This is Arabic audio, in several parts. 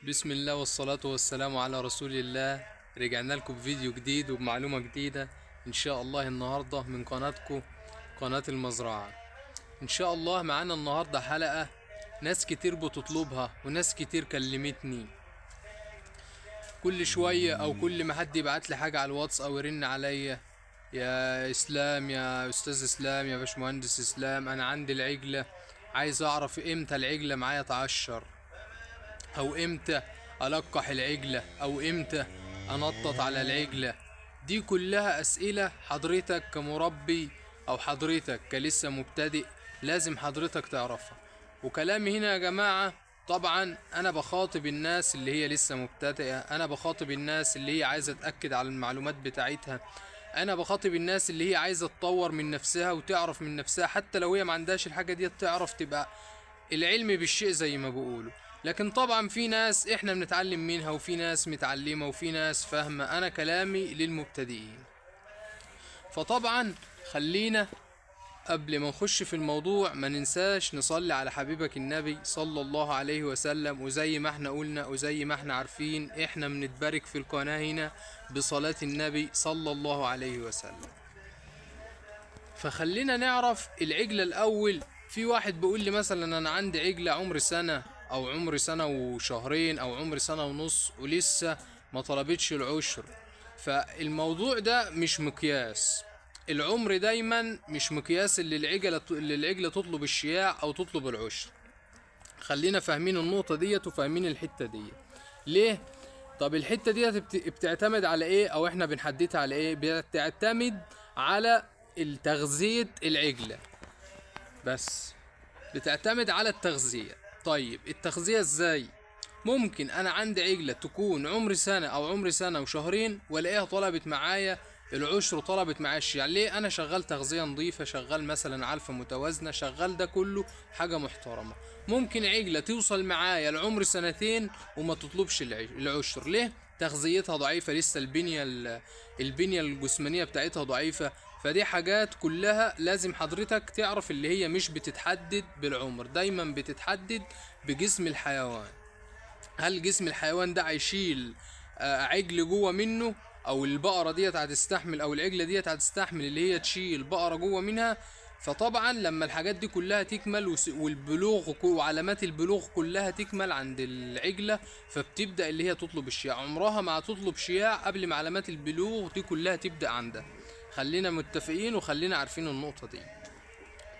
بسم الله والصلاة والسلام على رسول الله. رجعنا لكم بفيديو جديد وبمعلومة جديدة إن شاء الله النهاردة من قناتكم، قناة المزرعة. إن شاء الله معانا النهاردة حلقة ناس كتير بتطلبها وناس كتير كلمتني كل شوية أو كل ما حد يبعت لي حاجة على الواتس أو يرن عليا: يا إسلام، يا أستاذ إسلام، يا باشمهندس إسلام، أنا عندي العجلة، عايز أعرف إمتى العجلة معايا تعشر، او امتى القح العجلة، او امتى انطط على العجلة. دي كلها اسئلة حضرتك كمربي او حضرتك كلسه مبتدئ لازم حضرتك تعرفها. وكلامي هنا يا جماعة طبعا انا بخاطب الناس اللي هي لسه مبتدئة، انا بخاطب الناس اللي هي عايزة تأكد على المعلومات بتاعتها، انا بخاطب الناس اللي هي عايزة تطور من نفسها وتعرف من نفسها، حتى لو هي ما عندهاش الحاجة دي تعرف تبقى العلم بالشيء زي ما بيقولوا. لكن طبعا في ناس احنا بنتعلم منها، وفي ناس متعلمة، وفي ناس فاهمة. انا كلامي للمبتدئين. فطبعا خلينا قبل ما نخش في الموضوع ما ننساش نصلي على حبيبك النبي صلى الله عليه وسلم. وزي ما احنا قلنا وزي ما احنا عارفين احنا بنتبارك في القناة هنا بصلاة النبي صلى الله عليه وسلم. فخلينا نعرف العجلة الأول. في واحد بيقول لي مثلا أنا عندي عجلة عمر سنة أو عمر سنة وشهرين أو عمر سنة ونص ولسه ما طلبتش العشر. فالموضوع ده مش مقياس، العمر دايما مش مقياس اللي العجلة تطلب الشياع أو تطلب العشر. خلينا فاهمين النقطة ديت وفاهمين الحتة ديت. ليه؟ طب الحتة ديت بتعتمد على ايه او احنا بنحددها على ايه؟ بتعتمد على التغذية العجلة، بس بتعتمد على التغذية. طيب التغذية ازاي؟ ممكن انا عندي عجلة تكون عمر سنة او عمر سنة وشهرين والاقيها طلبت معايا العشر وطلبت معايا الشيع. ليه؟ انا شغال تغذية نظيفة، شغال مثلا علفة متوازنة، شغال ده كله حاجة محترمة. ممكن عجلة توصل معايا لعمر سنتين وما تطلبش العشر. ليه؟ تغذيتها ضعيفة، لسه البنية الجسمانية بتاعتها ضعيفة. فدي حاجات كلها لازم حضرتك تعرف اللي هي مش بتتحدد بالعمر، دايما بتتحدد بجسم الحيوان. هل جسم الحيوان ده هيشيل عجل جوه منه، او البقرة ديت هتستحمل، او العجلة ديت هتستحمل اللي هي تشيل بقرة جوه منها. فطبعا لما الحاجات دي كلها تكمل والبلوغ وعلامات البلوغ كلها تكمل عند العجلة، فبتبدأ اللي هي تطلب الشياع. عمرها ما هتطلب شياع قبل ما علامات البلوغ دي كلها تبدأ عندها. خلينا متفقين وخلينا عارفين النقطة دي.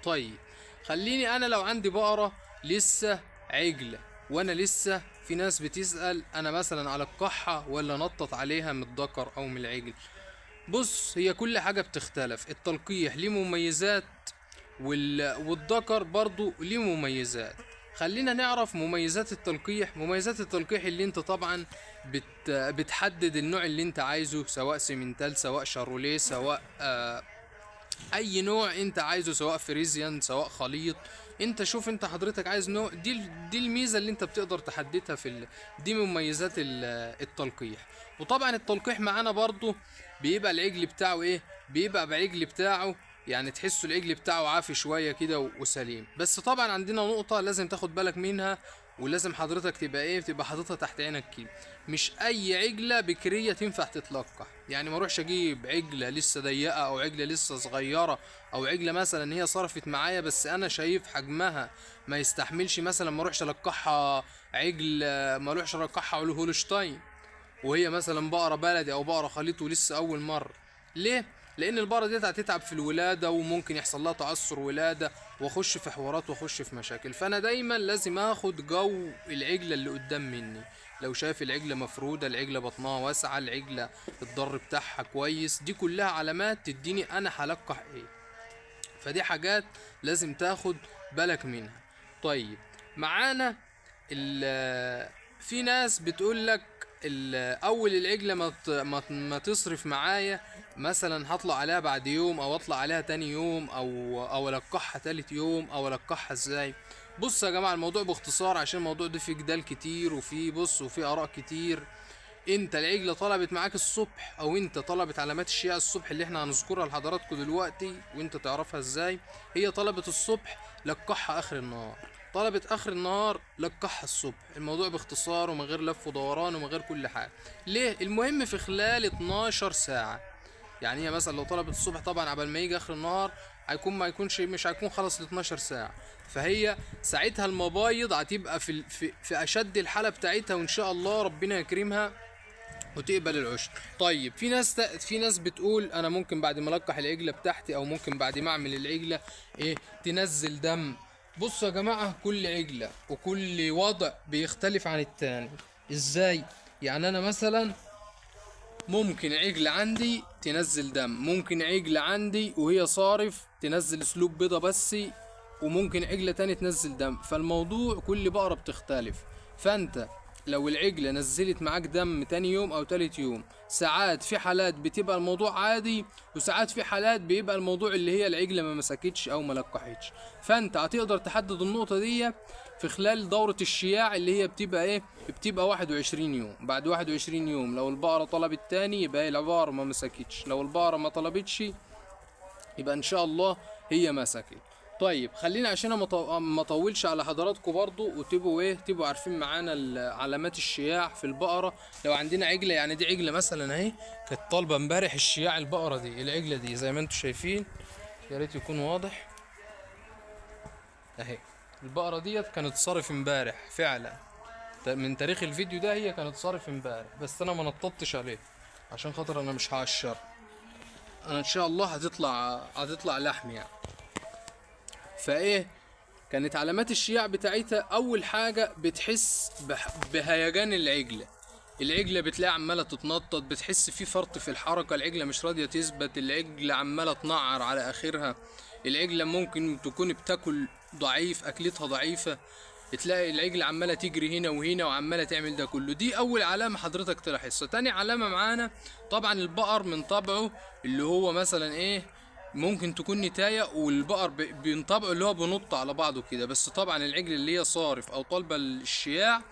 طيب خليني انا لو عندي بقرة لسه عجلة وانا لسه، في ناس بتسأل انا مثلا على القحة ولا نطط عليها من الذكر او من العجل. بص، هي كل حاجة بتختلف. التلقيح ليه مميزات والذكر برضو ليه مميزات. خلينا نعرف مميزات التلقيح. مميزات التلقيح اللي انت طبعا بتحدد النوع اللي انت عايزه، سواء سيمنتال، سواء شاروليه، سواء اي نوع انت عايزه، سواء فريزيان، سواء خليط. انت شوف انت حضرتك عايز نوع. دي الميزه اللي انت بتقدر تحددها دي مميزات التلقيح. وطبعا التلقيح معانا برضو بيبقى العجل بتاعه ايه؟ بيبقى بعجل بتاعه يعني تحسوا العجل بتاعه عافي شويه كده وسليم. بس طبعا عندنا نقطه لازم تاخد بالك منها، ولازم حضرتك تبقى ايه، تبقى حاططها تحت عينك كده. مش اي عجله بكريه تنفع تتلقح. يعني ما اروحش اجيب عجله لسه ضيقه او عجله لسه صغيره او عجله مثلا هي صرفت معايا بس انا شايف حجمها ما يستحملش، مثلا ما اروحش القحها عجل، ما اروحش القحها هولشتاين وهي مثلا بقرة بلدي او بقرة خليط ولسه اول مرة. ليه؟ لان البقرة ديت هتتعب في الولادة وممكن يحصل لها تعثر ولادة واخش في حوارات واخش في مشاكل. فانا دايما لازم اخد جو العجلة اللي قدام مني. لو شايف العجلة مفرودة، العجلة بطنها واسعة، العجلة الضر بتاعها كويس، دي كلها علامات تديني انا هلقح ايه. فدي حاجات لازم تاخد بالك منها. طيب معانا في ناس بتقول لك اول العجله ما تصرف معايا، مثلا هطلع عليها بعد يوم او اطلع عليها تاني يوم او القحها تالت يوم او القحها ازاي. بص يا جماعه الموضوع باختصار عشان الموضوع ده فيه جدال كتير وفي اراء كتير. انت العجله طلبت معاك الصبح او انت طلبت علامات الشياع الصبح اللي احنا هنذكرها لحضراتكم دلوقتي وانت تعرفها ازاي. هي طلبت الصبح لقحها اخر النهار. طلبت اخر النهار لقحها الصبح. الموضوع باختصار ومن غير لف ودوران ومن غير كل حاجه. ليه؟ المهم في خلال 12 ساعه. يعني هي مثلا لو طلبت الصبح، طبعا عبال ما يجي اخر النهار هيكون ما يكونش مش هيكون خلص ال 12 ساعه. فهي ساعتها المبايض هتبقى في اشد الحاله بتاعتها، وان شاء الله ربنا يكرمها وتقبل العشر. طيب في ناس بتقول انا ممكن بعد ما القح العجله بتاعتي، او ممكن بعد ما اعمل العجله ايه تنزل دم. بصوا يا جماعه، كل عجله وكل وضع بيختلف عن التاني. ازاي؟ يعني انا مثلا ممكن عجلة عندي تنزل دم، ممكن عجلة عندي وهي صارف تنزل سلوب بيضة بس، وممكن عجلة تاني تنزل دم. فالموضوع كل بقرة بتختلف. فانت لو العجلة نزلت معاك دم تاني يوم او تالت يوم، ساعات في حالات بتبقى الموضوع عادي، وساعات في حالات بيبقى الموضوع اللي هي العجلة ما مسكتش او ما لقحتش. فانت هتقدر تحدد النقطة دي في خلال دورة الشياع اللي هي بتبقى ايه، بتبقى 21 يوم. بعد 21 يوم لو البقرة طلبت تاني يبقى البقرة ما مسكتش، لو البقرة ما طلبتش يبقى ان شاء الله هي مسكت. طيب خلينا عشان ما اطولش على حضراتكم برضو، وتبقوا ايه تبقوا عارفين معانا علامات الشياع في البقرة. لو عندنا عجلة، يعني دي عجلة مثلا اهي كانت طالبة امبارح الشياع، البقرة دي العجلة دي زي ما انتم شايفين، يا ريت يكون واضح اهي. البقرة ديت كانت صارف امبارح فعلا، من تاريخ الفيديو ده هي كانت صارف امبارح، بس انا ما نططتش عليه عشان خاطر انا مش هقشر. انا ان شاء الله هتطلع لحم يعني. فايه كانت علامات الشياع بتاعتها؟ اول حاجة بتحس بهيجان العجلة. العجلة بتلاقي عمالة تتنطط، بتحس في فرط في الحركة، العجلة مش راضية تثبت، العجلة عمالة تنعر على اخرها، العجلة ممكن تكون بتاكل ضعيف، اكلتها ضعيفة، تلاقي العجل عماله تجري هنا وهنا وعماله تعمل ده كله. دي اول علامه حضرتك تلاحظها. تاني علامه معانا، طبعا البقر من طبعه اللي هو مثلا ايه، ممكن تكون نتايه، والبقر من طبعه اللي هو بينط على بعضه كده. بس طبعا العجل اللي هي صارف او طالبه الشياع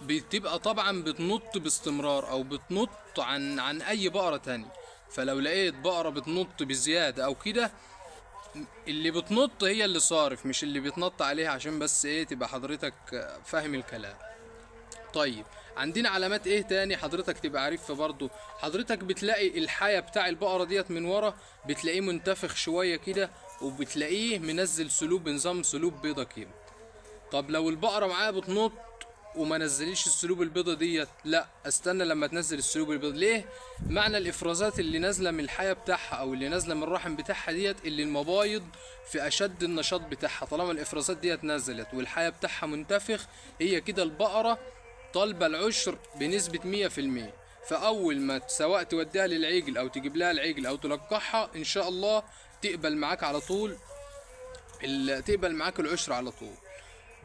بتبقى طبعا بتنط باستمرار، او بتنط عن اي بقره تانية. فلو لقيت بقره بتنط بزياده او كده، اللي بتنط هي اللي صارف، مش اللي بيتنط عليها، عشان بس ايه تبقى حضرتك فاهم الكلام. طيب عندنا علامات ايه تاني حضرتك تبقى عارفها برضو؟ حضرتك بتلاقي الحياة بتاع البقرة ديت من ورا بتلاقيه منتفخ شوية كده، وبتلاقيه منزل سلوب، نظام سلوب بيضة كده. طب لو البقرة معايا بتنط وما نزليش السلوب البيضة ديت، لا استنى لما تنزل السلوب البيضة. ليه؟ معنى الافرازات اللي نازلة من الحياة بتاعها او اللي نازلة من الرحم بتاعها ديت، اللي المبايض في اشد النشاط بتاعها، طالما الافرازات ديت نزلت والحياة بتاعها منتفخ، هي كده البقرة طالبة العشر بنسبة 100%. فاول ما سواء توديها للعجل او تجيب لها العجل او تلقحها، ان شاء الله تقبل معاك على طول، تقبل معاك العشر على طول.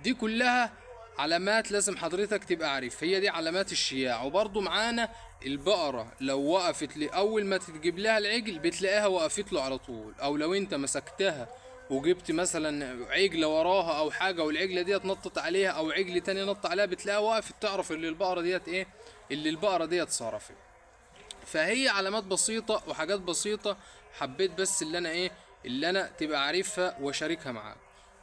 دي كلها علامات لازم حضرتك تبقى عارف، هي دي علامات الشياع. وبرضو معانا البقرة لو وقفت لي اول ما تجيب لها العجل بتلاقيها وقفت له على طول، او لو انت مسكتها وجبت مثلا عجلة وراها او حاجة والعجلة ديت نطت عليها او عجل تاني نط عليها، بتلاقيها وقفت، تعرف اللي البقرة ديت ايه، اللي البقرة ديت صرفت. فهي علامات بسيطة وحاجات بسيطة، حبيت بس اللي انا تبقى عارفها واشاركها معاك.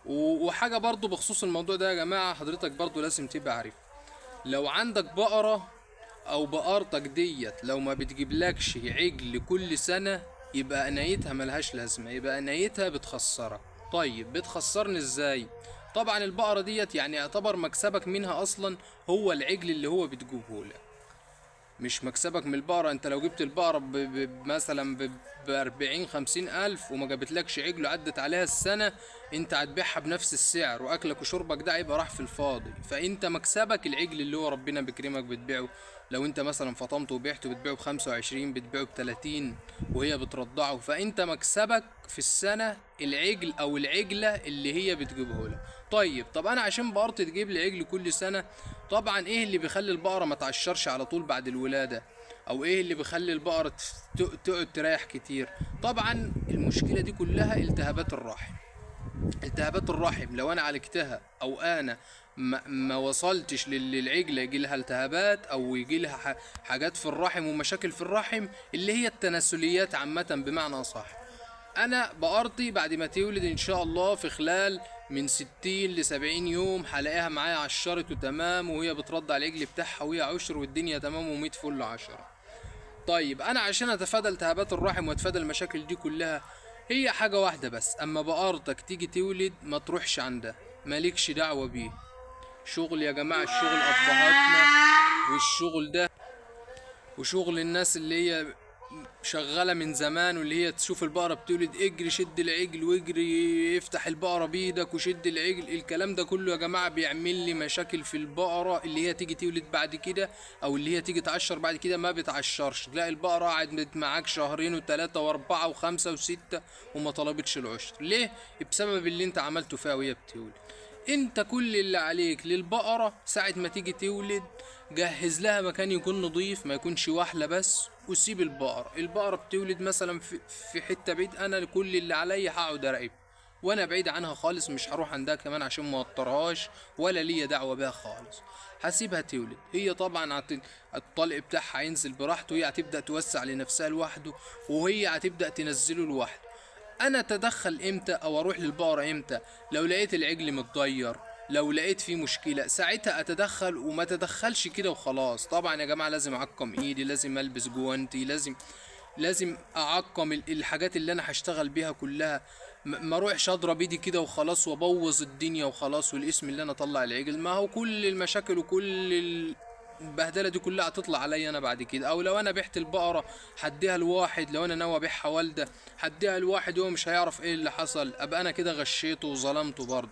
وحاجة برضو بخصوص الموضوع ده يا جماعة، حضرتك برضو لازم تبقى عارف، لو عندك بقرة او بقرتك ديت لو ما بتجيبلكش عجل كل سنة، يبقى انايتها ملهاش لازمة، يبقى انايتها بتخسرك. طيب بتخسرني ازاي؟ طبعا البقرة ديت يعني يعتبر مكسبك منها اصلا هو العجل اللي هو بتجيبه لك، مش مكسبك من البقرة. انت لو جبت البقرة مثلا ب 40 50 الف وما جابتلكش عجل وعدت عليها السنة، انت هتبيعها بنفس السعر، واكلك وشربك ده هيبقى راح في الفاضي. فانت مكسبك العجل اللي هو ربنا بيكرمك بتبيعه. لو انت مثلا فطمته وبيعته بتبيعه ب25، بتبيعه ب30 وهي بترضعه، فانت مكسبك في السنة العجل او العجلة اللي هي بتجيبه لك. طب انا عشان بقرتي تجيب لي عجل كل سنة، طبعا ايه اللي بيخلي البقرة ما تعشرش على طول بعد الولادة؟ او ايه اللي بيخلي البقرة تقعد تريح كتير؟ طبعا المشكلة دي كلها التهابات الرحم. التهابات الرحم لو انا عالجتها، او انا ما وصلتش للعجلة يجي لها التهابات او يجي لها حاجات في الرحم ومشاكل في الرحم اللي هي التناسليات عامة بمعنى صح، انا بقرتي بعد ما تولد ان شاء الله في خلال من 60 ل70 يوم هلاقيها معايا عشرت وتمام، وهي بترضع العجل بتاعها وهي عشر والدنيا تمام ومية فل 10. طيب انا عشان اتفادى التهابات الرحم واتفادى المشاكل دي كلها، هي حاجة واحدة بس، اما بقرتك تيجي تولد ما تروحش عندها، مالكش دعوة بيه. شغل يا جماعة، الشغل ابهاتنا والشغل ده وشغل الناس اللي هي شغالة من زمان، واللي هي تشوف البقرة بتولد اجري شد العجل واجري افتح البقرة بايدك وشد العجل. الكلام ده كله يا جماعة بيعمل لي مشاكل في البقرة اللي هي تيجي تولد بعد كده، او اللي هي تيجي تعشر بعد كده ما بتعشرش. تلاقي البقرة قعدت معاك شهرين وثلاثة واربعة وخمسة وستة وما طلبتش العشر. ليه؟ بسبب اللي انت عملته فيها وهي بتولد. انت كل اللي عليك للبقرة ساعة ما تيجي تولد، جهز لها مكان يكون نظيف، ما يكونش وحلة بس، وسيب البقرة بتولد مثلا في حتة بعيد. انا كل اللي عليا هقعد اراقب، وانا بعيد عنها خالص، مش هروح عندها كمان عشان ما اوترهاش ولا ليا دعوة بيها خالص. هسيبها تولد. هي طبعا الطلق بتاعها هينزل براحته، هي هتبدأ توسع لنفسها لوحده، وهي هتبدأ تنزله لوحده. انا اتدخل امتى او اروح للبقرة امتى؟ لو لقيت العجل متضير، لو لقيت فيه مشكلة، ساعتها اتدخل. وما تدخلش كده وخلاص. طبعا يا جماعة لازم اعقم ايدي، لازم البس جوانتي، لازم اعقم الحاجات اللي انا هشتغل بيها كلها. ما اروحش اضرب ايدي كده وخلاص وابوظ الدنيا وخلاص، والاسم اللي انا اطلع العجل. ما هو كل المشاكل وكل البهدله دي كلها هتطلع عليا انا بعد كده. او لو انا بعت البقره هديها لواحد، لو انا ناوي ابيعها والده هديها لواحد هو مش هيعرف ايه اللي حصل، ابقى انا كده غشيته وظلمته برضه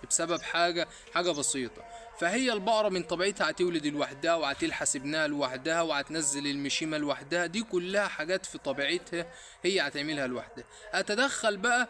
بسبب حاجه بسيطه. فهي البقرة من طبيعتها هتولد لوحدها، وهتلحس ابنها لوحدها، وهتنزل المشيمة لوحدها. دي كلها حاجات في طبيعتها هي هتعملها لوحدها. اتدخل بقى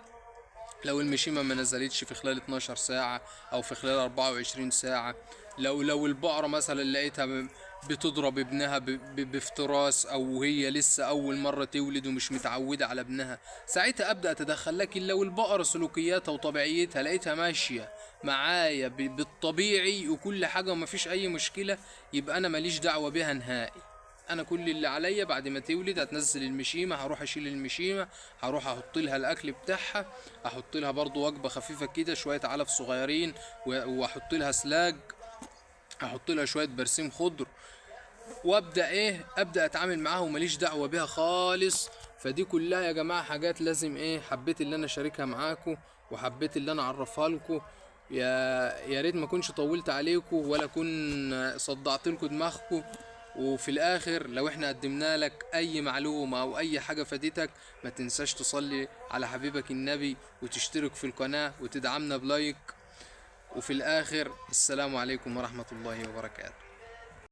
لو المشيمة ما نزلتش في خلال 12 ساعة او في خلال 24 ساعة. لو البقرة مثلا لقيتها بتضرب ابنها بافتراس، او هي لسه اول مرة تولد ومش متعودة على ابنها، ساعتها ابدأ اتدخل. لكن لو البقرة سلوكياتها وطبيعيتها لقيتها ماشية معايا بالطبيعي وكل حاجة ومفيش اي مشكلة، يبقى انا ماليش دعوة بها نهائي. انا كل اللي عليا بعد ما تولد هتنزل المشيمه، هروح اشيل المشيمه، هروح احط لها الاكل بتاعها، احط لها برضو وجبه خفيفه كده، شويه علف صغيرين، واحط لها سلاج، احط لها شويه برسيم خضر، وابدا ابدا اتعامل معاها وماليش دعوه بيها خالص. فدي كلها يا جماعه حاجات لازم حبيت اللي انا اشاركها معاكم، وحبيت اللي انا اعرفها لكم. يا ريت ما كنش طولت عليكم ولا كن صدعت لكم دماغكم. وفي الاخر لو احنا قدمنا لك اي معلومة او اي حاجة فادتك، ما تنساش تصلي على حبيبك النبي وتشترك في القناة وتدعمنا بلايك. وفي الاخر السلام عليكم ورحمة الله وبركاته.